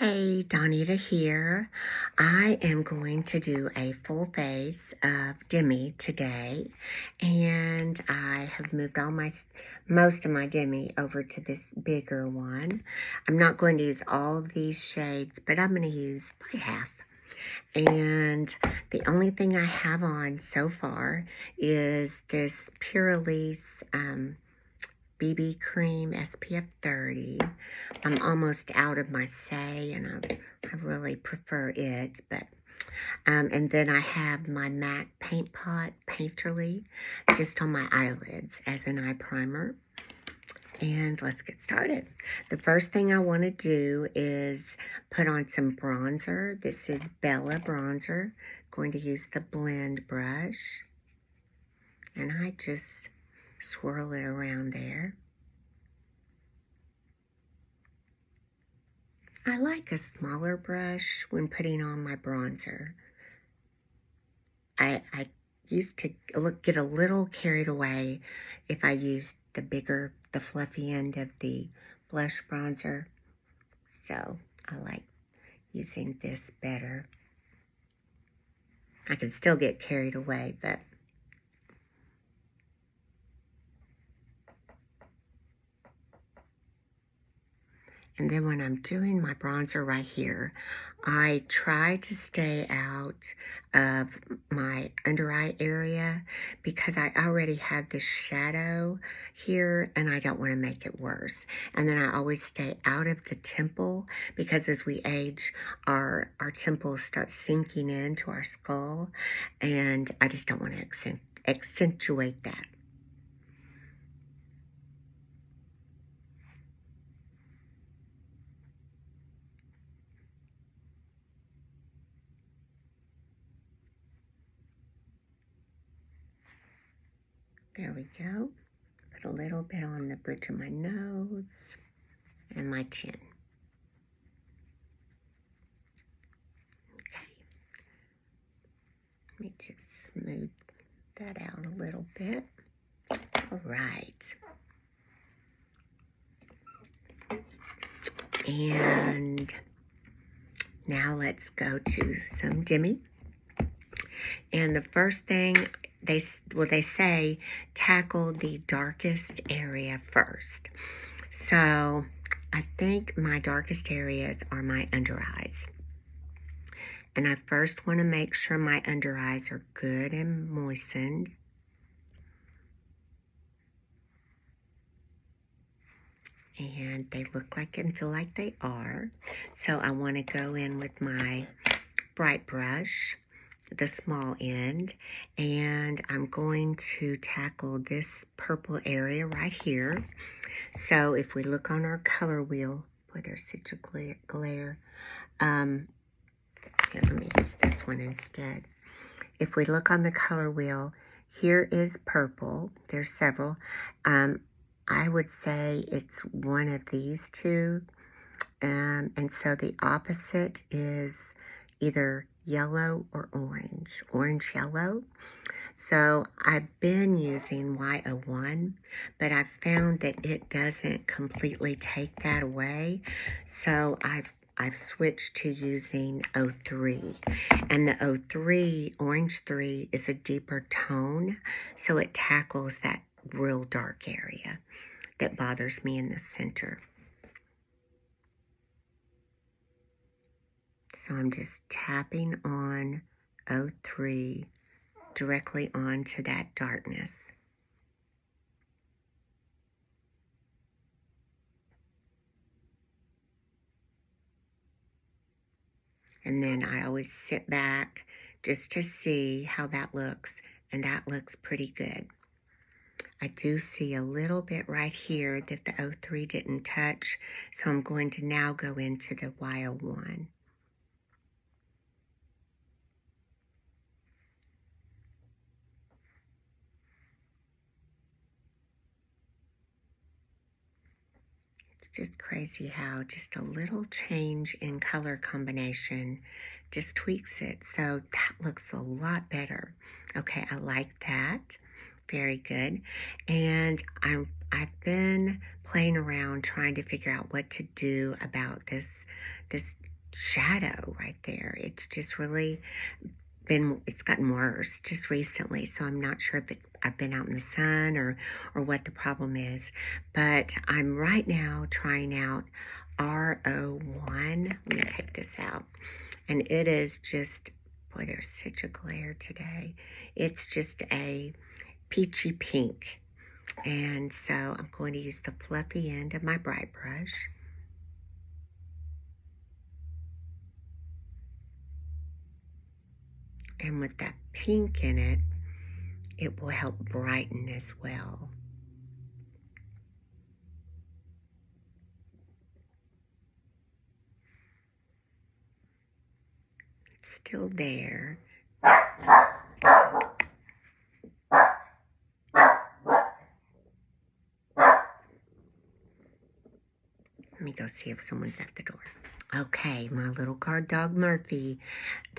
Hey, Donita here. I am going to do a full face of Demi today, and I have moved most of my Demi over to this bigger one. I'm not going to use all of these shades, but I'm going to use probably half. And the only thing I have on so far is this Purelisse BB cream SPF 30. I'm almost out of my Say, and I really prefer it. But and then I have my MAC Paint Pot Painterly just on my eyelids as an eye primer. And let's get started. The first thing I want to do is put on some bronzer. This is Bella bronzer. Going to use the blend brush, and I just swirl it around there. I like a smaller brush when putting on my bronzer. I used to get a little carried away if I used the fluffy end of the blush bronzer. So I like using this better. I can still get carried away, but and then when I'm doing my bronzer right here, I try to stay out of my under eye area because I already have this shadow here and I don't want to make it worse. And then I always stay out of the temple because as we age, our temples start sinking into our skull, and I just don't want to accentuate that. There we go. Put a little bit on the bridge of my nose and my chin. Okay. Let me just smooth that out a little bit. All right. And now let's go to some Demi. And the first thing they say tackle the darkest area first. So I think my darkest areas are my under eyes. And I first want to make sure my under eyes are good and moistened. And they look like and feel like they are. So I want to go in with my bright brush, the small end, and I'm going to tackle this purple area right here. So if we look on our color wheel, boy, there's such a glare. Here, let me use this one instead. If we look on the color wheel, here is purple. There's several. I would say it's one of these two. And so the opposite is either yellow or orange yellow. So I've been using Y01, but I've found that it doesn't completely take that away. So I've switched to using 03. And the 03, orange 3, is a deeper tone, so it tackles that real dark area that bothers me in the center. So I'm just tapping on 03 directly onto that darkness. And then I always sit back just to see how that looks, and that looks pretty good. I do see a little bit right here that the 03 didn't touch, so I'm going to now go into the Y01. It's just crazy how just a little change in color combination just tweaks it. So that looks a lot better. Okay, I like that. Very good. And I've been playing around trying to figure out what to do about this shadow right there. It's just really it's gotten worse just recently, so I'm not sure if I've been out in the sun or what the problem is. But I'm right now trying out RO1. Let me take this out. And it is just, boy, there's such a glare today. It's just a peachy pink. And so I'm going to use the fluffy end of my bright brush. And with that pink in it, it will help brighten as well. It's still there. Let me go see if someone's at the door. Okay, my little guard dog Murphy,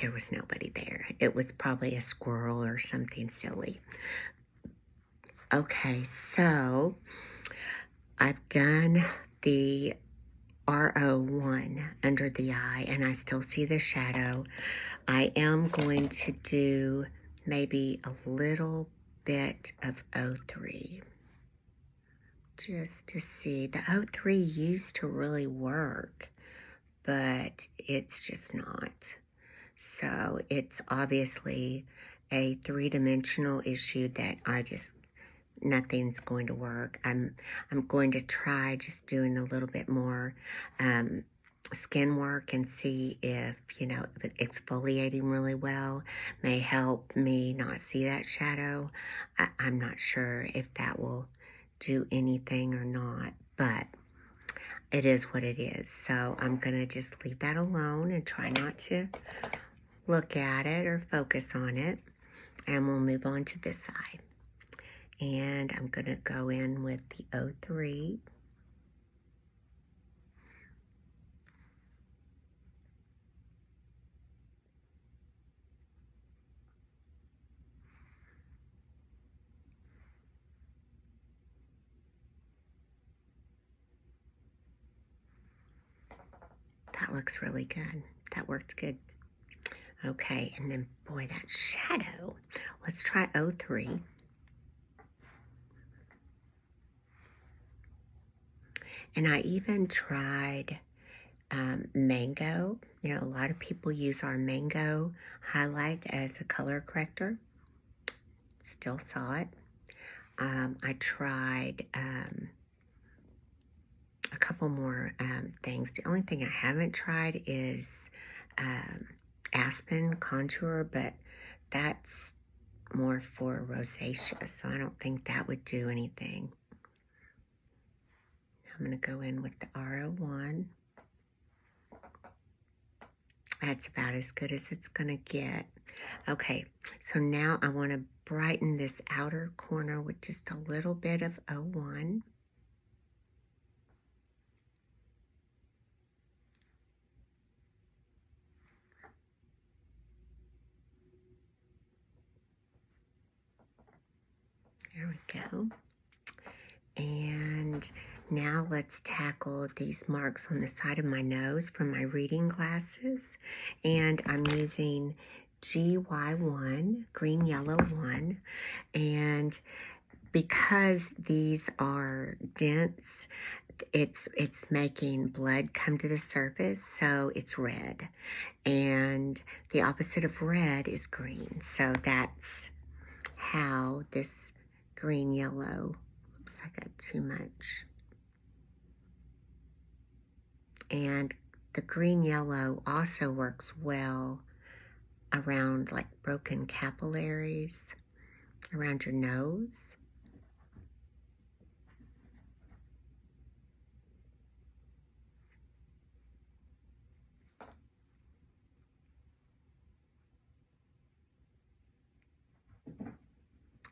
there was nobody there. It was probably a squirrel or something silly. Okay, so I've done the RO1 under the eye, and I still see the shadow. I am going to do maybe a little bit of O3. Just to see. The O3 used to really work, but it's just not. So it's obviously a three-dimensional issue that nothing's going to work. I'm going to try just doing a little bit more skin work and see if, exfoliating really well may help me not see that shadow. I'm not sure if that will do anything or not, but it is what it is. So I'm going to just leave that alone and try not to look at it or focus on it. And we'll move on to this side. And I'm going to go in with the O3. That looks really good. That worked good. Okay, and then, boy, that shadow. Let's try O3. And I even tried mango. A lot of people use our mango highlight as a color corrector. Still saw it. I tried a couple more things. The only thing I haven't tried is Aspen contour, but that's more for rosacea, so I don't think that would do anything. I'm going to go in with the RO1. That's about as good as it's going to get. Okay, so now I want to brighten this outer corner with just a little bit of O1. There we go. And now let's tackle these marks on the side of my nose from my reading glasses. And I'm using GY1, green yellow 1. And because these are dense, it's making blood come to the surface, so it's red. And the opposite of red is green. So that's how this green yellow, oops, I got too much. And the green yellow also works well around like broken capillaries around your nose.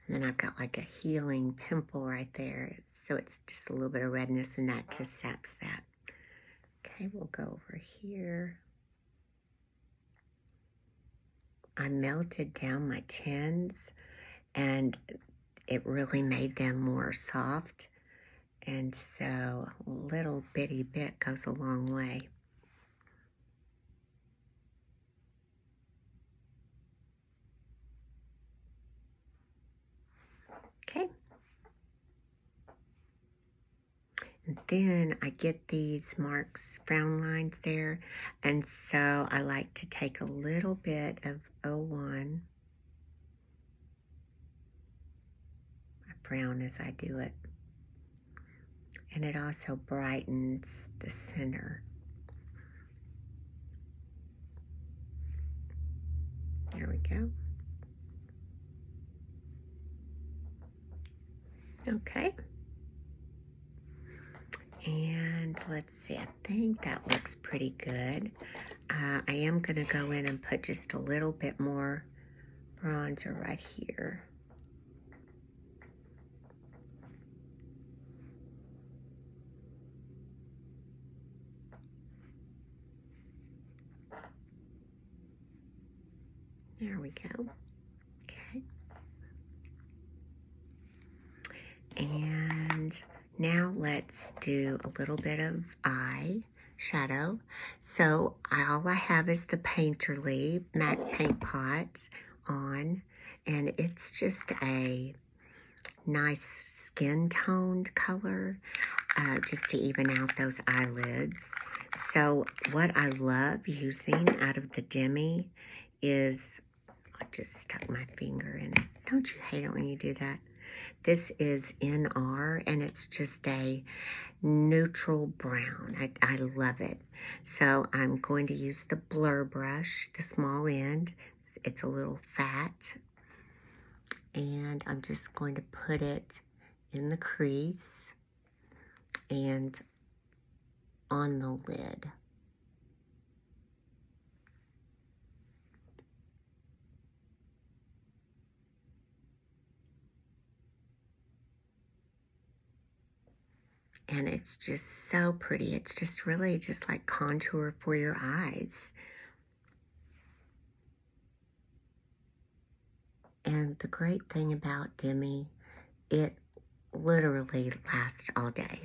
And then I've got like a healing pimple right there. So it's just a little bit of redness, and that just saps that. Okay, we'll go over here. I melted down my tins, and it really made them more soft. And so a little bitty bit goes a long way. then I get these marks, frown lines there, and so I like to take a little bit of 01. I brown as I do it. And it also brightens the center. There we go. Okay. And let's see, I think that looks pretty good. I am going to go in and put just a little bit more bronzer right here. There we go. Okay. And now let's do a little bit of eye shadow. So all I have is the Painterly matte paint pot on, and it's just a nice skin toned color, just to even out those eyelids. So what I love using out of the Demi is, I just stuck my finger in it. Don't you hate it when you do that? This is NR, and it's just a neutral brown. I love it. So I'm going to use the blur brush, the small end. It's a little fat. And I'm just going to put it in the crease and on the lid. And it's just so pretty. It's just really just like contour for your eyes. And the great thing about Demi, it literally lasts all day.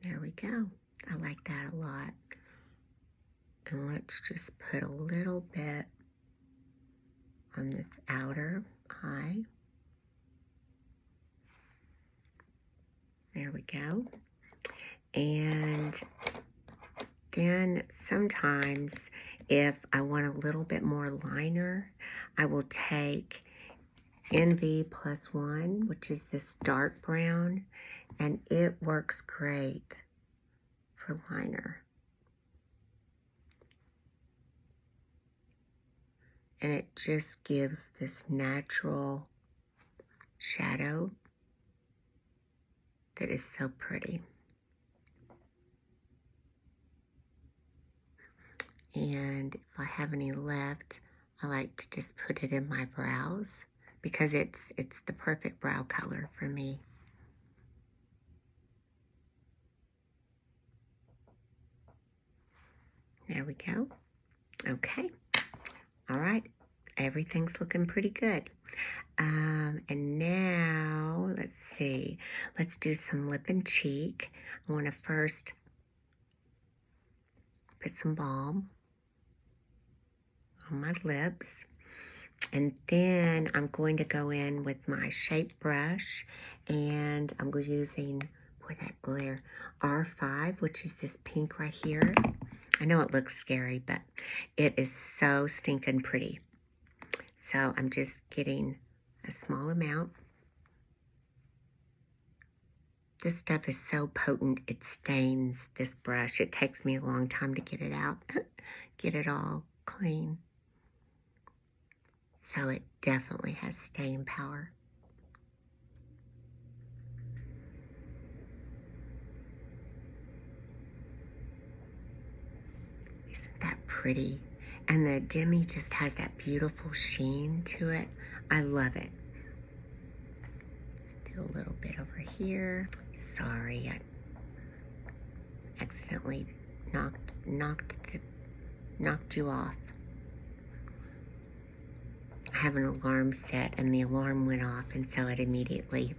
There we go. I like that a lot. And let's just put a little bit on this outer eye. There we go. And then sometimes if I want a little bit more liner, I will take NV+1, which is this dark brown, and it works great for liner. And it just gives this natural shadow that is so pretty. And if I have any left, I like to just put it in my brows because it's the perfect brow color for me. There we go. Okay. All right. Everything's looking pretty good. And now, let's see. Let's do some lip and cheek. I want to first put some balm on my lips. And then I'm going to go in with my shape brush. And I'm using, boy, that glare, R5, which is this pink right here. I know it looks scary, but it is so stinking pretty. So I'm just getting a small amount. This stuff is so potent, it stains this brush. It takes me a long time to get it out, get it all clean. So it definitely has stain power. Isn't that pretty? And the Demi just has that beautiful sheen to it. I love it. Let's do a little bit over here. Sorry, I accidentally knocked you off. I have an alarm set and the alarm went off, and so it immediately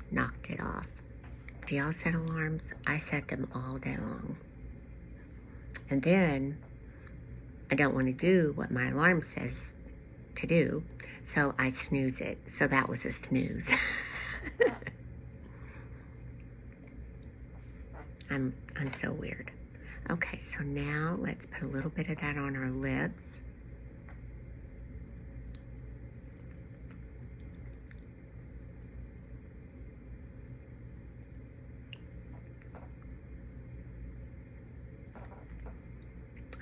knocked it off. Do y'all set alarms? I set them all day long. And then I don't want to do what my alarm says to do, so I snooze it. So that was a snooze. I'm so weird. Okay, so now let's put a little bit of that on our lips.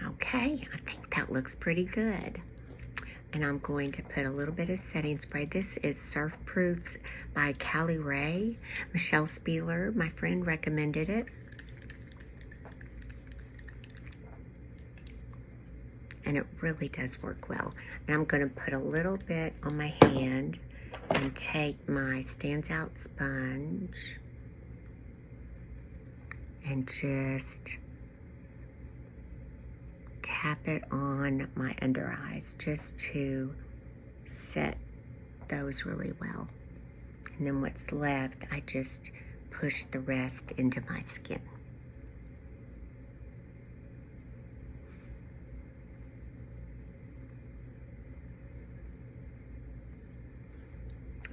Okay, I think that looks pretty good. And I'm going to put a little bit of setting spray. This is Surf Proof by Callie Ray. Michelle Spieler, my friend, recommended it. And it really does work well. And I'm going to put a little bit on my hand and take my Stands Out sponge and just tap it on my under eyes just to set those really well. And then what's left, I just push the rest into my skin.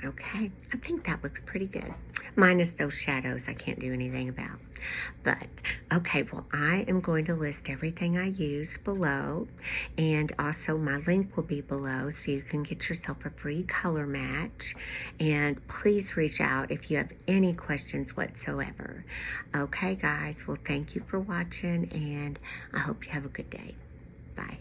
Okay, I think that looks pretty good. Minus those shadows I can't do anything about. But, okay, well, I am going to list everything I use below. And also my link will be below so you can get yourself a free color match. And please reach out if you have any questions whatsoever. Okay, guys, well, thank you for watching, and I hope you have a good day. Bye.